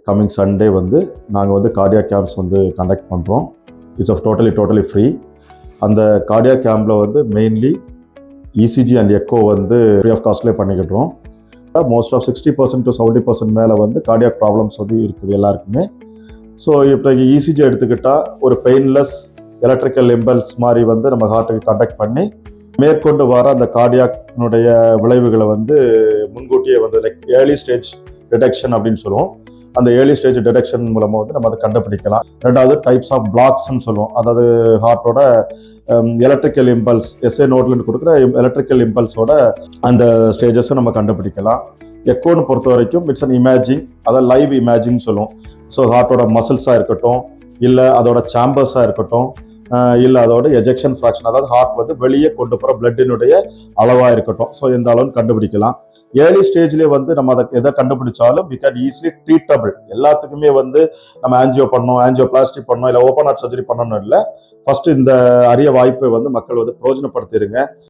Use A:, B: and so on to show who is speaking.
A: Coming Sunday வந்து நாங்கள் வந்து கார்டியாக் கேம்ப்ஸ் வந்து கண்டக்ட் பண்ணுறோம். It's totally free. அந்த கார்டியாக் கேம்பில் வந்து மெயின்லி இசிஜி அண்ட் எக்கோ வந்து ஃப்ரீ ஆஃப் காஸ்ட்லேயே பண்ணிக்கிட்டுறோம். மோஸ்ட் ஆஃப் 60% to 70% மேலே வந்து கார்டியாக் ப்ராப்ளம்ஸ் வந்து இருக்குது எல்லாருக்குமே. ஸோ இப்போ இசிஜி எடுத்துக்கிட்டால் ஒரு பெயின்லெஸ் எலக்ட்ரிக்கல் இம்பல்ஸ் மாதிரி வந்து நம்ம ஹார்ட்டுக்கு கண்டக்ட் பண்ணி மேற்கொண்டு வர அந்த கார்டியாக்னுடைய விளைவுகளை வந்து முன்கூட்டியே வந்து லைக் ஏர்லி ஸ்டேஜ் டிடெக்ஷன் அப்படின்னு சொல்லுவோம். அந்த ஏர்லி ஸ்டேஜ் டிடெக்ஷன் மூலமாக வந்து நம்ம அதை கண்டுபிடிக்கலாம். ரெண்டாவது டைப்ஸ் ஆஃப் பிளாக்ஸ்ன்னு சொல்லுவோம். அதாவது ஹார்ட்டோட எலக்ட்ரிக்கல் இம்பல்ஸ் எஸ்ஏ நோட்லன்னு கொடுக்குற எலக்ட்ரிக்கல் இம்பல்ஸோட அந்த ஸ்டேஜஸை நம்ம கண்டுபிடிக்கலாம். எக்கோன்னு பொறுத்த வரைக்கும் இட்ஸ் அன் இமேஜிங், அதாவது லைவ் இமேஜிங் சொல்லுவோம். ஸோ ஹார்ட்டோட மசில்ஸாக இருக்கட்டும், இல்லை அதோட சாம்பர்ஸாக இருக்கட்டும், இல்லை அதோட எஜெக்ஷன் ஃப்ராக்ஷன், அதாவது ஹார்ட் வந்து வெளியே கொண்டு போகிற பிளட்டினுடைய அளவாக இருக்கட்டும். ஸோ எந்த அளவுன்னு கண்டுபிடிக்கலாம். ஏர்லி ஸ்டேஜ்லேயே வந்து நம்ம அதை எதை கண்டுபிடிச்சாலும் வி கேன் ஈஸிலி ட்ரீட்டபிள். எல்லாத்துக்குமே வந்து நம்ம ஆன்ஜியோ பண்ணணும், ஆன்ஜியோபிளாஸ்டி பண்ணணும், இல்லை ஓப்பன் ஹார்ட் சர்ஜரி பண்ணணும் இல்லை. ஃபர்ஸ்ட் இந்த அரிய வாய்ப்பை வந்து மக்கள் வந்து பிரயோஜனப்படுத்திடுங்க.